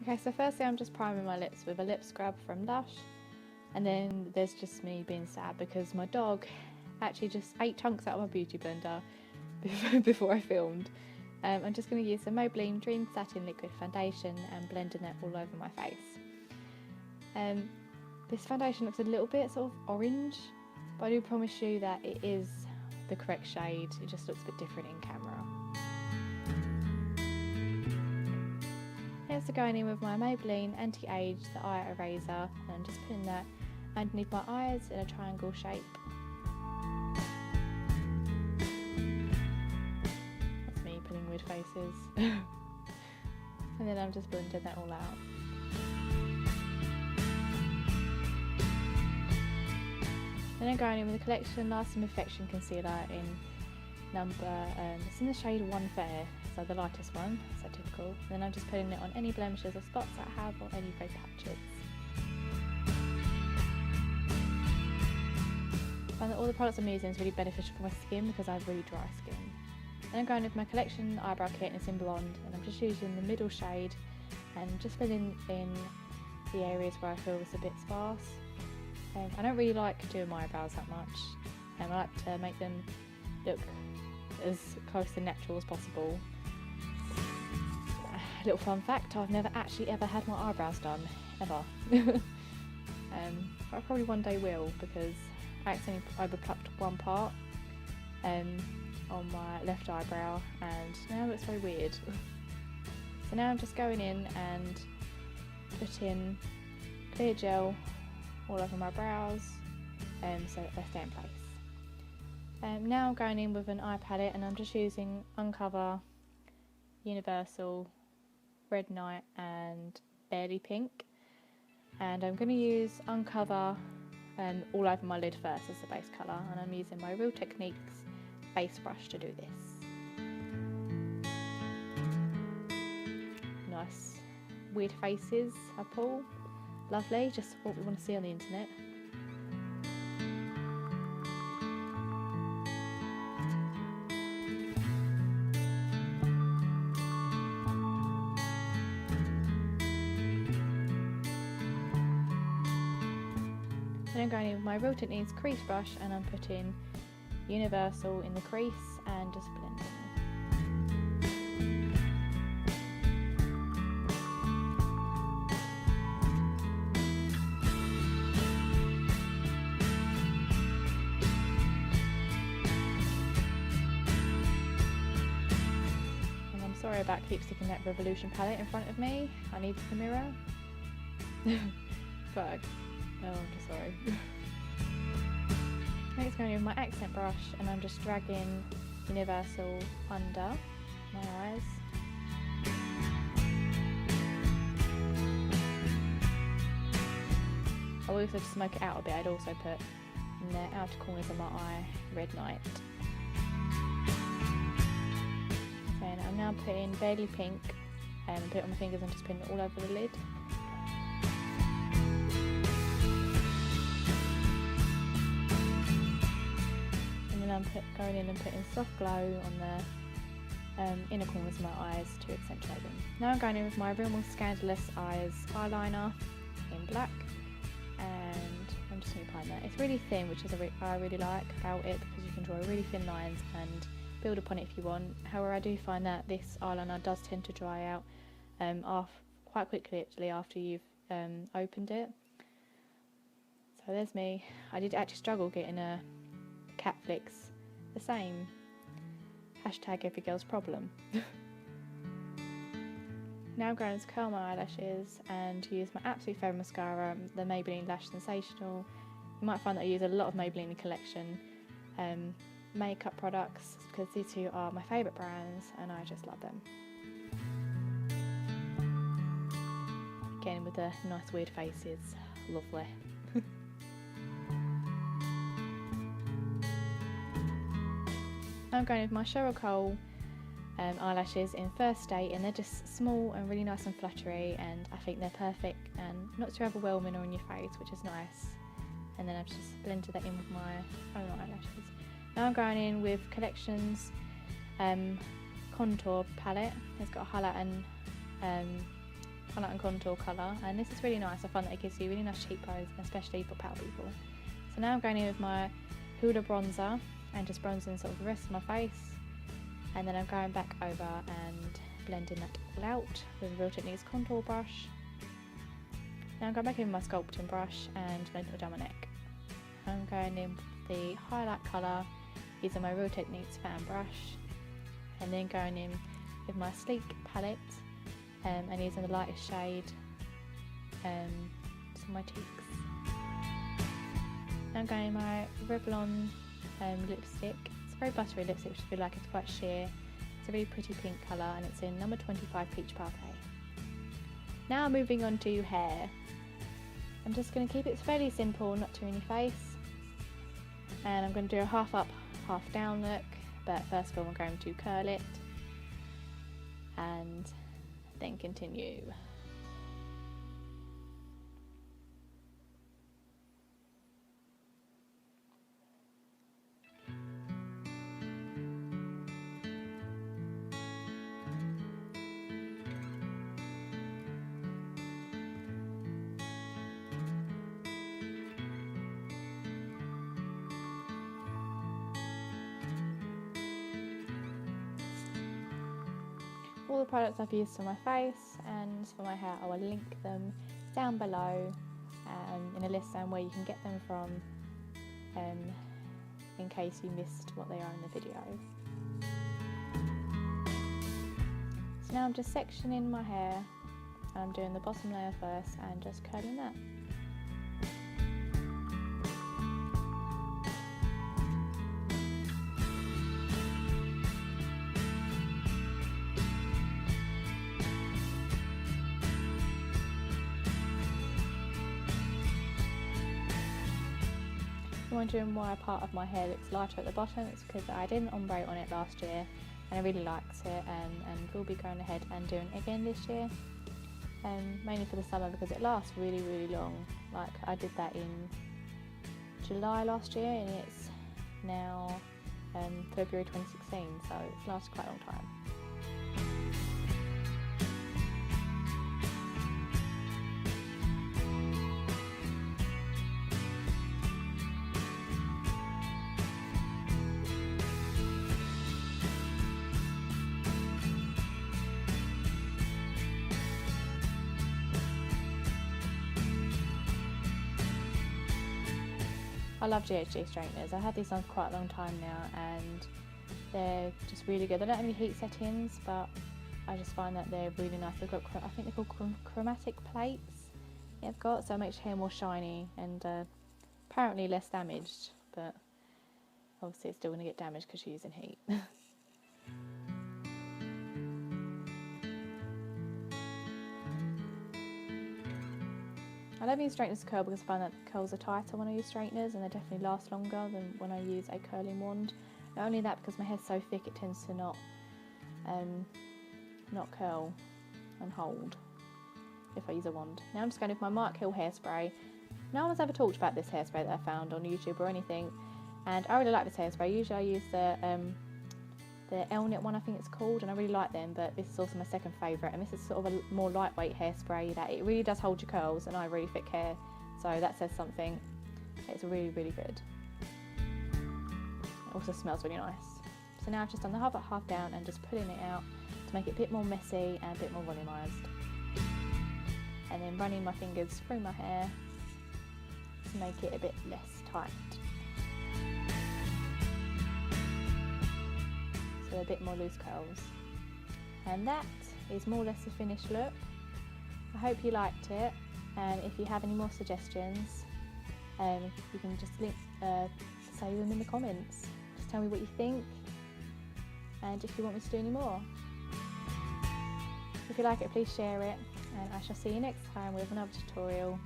Okay, so firstly I'm just priming my lips with a lip scrub from Lush, and then there's just me being sad because my dog actually just ate chunks out of my beauty blender before I filmed. I'm just going to use the Maybelline Dream Satin Liquid Foundation and blending that all over my face. This foundation looks a little bit sort of orange, but I do promise you that it is the correct shade, it just looks a bit different in camera. So going in with my Maybelline Anti-Age the Eye Eraser, and I'm just putting that underneath my eyes in a triangle shape. That's me putting weird faces. And then I'm just blending that all out. Then I'm going in with the Collection Lasting Perfection Concealer in it's in the shade One Fair, so the lightest one, so typical. And then I'm just putting it on any blemishes or spots that I have or any red patches. I find that all the products I'm using is really beneficial for my skin because I have really dry skin. Then I'm going with my Collection Eyebrow Kit and it's in Blonde, and I'm just using the middle shade and just filling in the areas where I feel it's a bit sparse. I don't really like doing my eyebrows that much, and I like to make them look as close to natural as possible. A little fun fact, I've never actually ever had my eyebrows done, ever. I probably one day will, because I accidentally overplucked one part on my left eyebrow and now it looks very weird. So now I'm just going in and putting clear gel all over my brows so that they stay in place. Now I'm going in with an eye palette and I'm just using Uncover, Universal, Red Night and Barely Pink, and I'm going to use Uncover all over my lid first as the base colour, and I'm using my Real Techniques base brush to do this. Nice weird faces I pull, lovely, just what we want to see on the internet. Then I'm going in with my Real Techniques crease brush and I'm putting Universal in the crease and just blending. And I'm sorry about keep sticking that Revolution palette in front of me. I need the mirror. But oh, I'm just sorry. Next going in with my accent brush and I'm just dragging Universal under my eyes. I will also, to smoke it out a bit, I'd also put in the outer corners of my eye Red Night. Okay, and I'm now putting Barely Pink and put it on my fingers and just putting it all over the lid. I'm going in and putting Soft Glow on the inner corners of my eyes to accentuate them. Now I'm going in with my Real More Scandalous Eyes eyeliner in black, and I'm just going to apply that. It's really thin, which is I really like about it, because you can draw really thin lines and build upon it if you want. However, I do find that this eyeliner does tend to dry out quite quickly actually after you've opened it. So there's me. I did actually struggle getting a cat flicks the same. Hashtag every girl's problem. Now I'm going to curl my eyelashes and use my absolute favourite mascara, the Maybelline Lash Sensational. You might find that I use a lot of Maybelline Collection makeup products because these two are my favourite brands and I just love them. Again with the nice weird faces, lovely. I'm going with my Cheryl Cole eyelashes in First State, and they're just small and really nice and fluttery, and I think they're perfect and not too overwhelming or in your face, which is nice. And then I've just blended that in with my own eyelashes. Now I'm going in with Collections contour palette. It's got a highlight and highlight and contour colour, and this is really nice. I find that it gives you really nice cheekbones, especially for pale people. So now I'm going in with my Hoola bronzer and just bronzing sort of the rest of my face, and then I'm going back over and blending that all out with a Real Techniques contour brush. Now I'm going back in with my sculpting brush and blending it down my neck. I'm going in with the highlight colour using my Real Techniques fan brush, and then going in with my sleek palette and using the lightest shade just on my cheeks. Now I'm going in my Revlon lipstick. It's a very buttery lipstick, which I feel like it's quite sheer. It's a really pretty pink colour, and it's in number 25 Peach Parfait. Now moving on to hair. I'm just going to keep it fairly simple, not too in your face. And I'm going to do a half up, half down look, but first of all I'm going to curl it and then continue. All the products I've used for my face and for my hair, I will link them down below in a list down where you can get them from in case you missed what they are in the video. So now I'm just sectioning my hair, and I'm doing the bottom layer first and just curling that. Wondering why a part of my hair looks lighter at the bottom? It's because I did an ombre on it last year and I really liked it, and will be going ahead and doing it again this year, mainly for the summer because it lasts really long. Like, I did that in July last year and it's now February 2016, so it's lasted quite a long time. I love GHD straighteners. I've had these on for quite a long time now and they're just really good. They don't have any heat settings, but I just find that they're really nice. They've got, I think they're called chromatic plates they've got, so it makes your hair more shiny and apparently less damaged, but obviously it's still going to get damaged because you're using heat. I love using straighteners to curl because I find that the curls are tighter when I use straighteners and they definitely last longer than when I use a curling wand. Not only that, because my hair's so thick it tends to not curl and hold if I use a wand. Now I'm just going with my Mark Hill hairspray. No one's ever talked about this hairspray that I found on YouTube or anything, and I really like this hairspray. Usually I use the Elnett one, I think it's called, and I really like them, but this is also my second favourite, and this is sort of a more lightweight hairspray that it really does hold your curls, and I have really thick hair, so that says something. It's really good. It also smells really nice. So now I've just done the half up, half down and just pulling it out to make it a bit more messy and a bit more volumised, and then running my fingers through my hair to make it a bit less tight. So a bit more loose curls. And that is more or less the finished look. I hope you liked it, and if you have any more suggestions, you can just say them in the comments. Just tell me what you think and if you want me to do any more. If you like it, please share it, and I shall see you next time with another tutorial.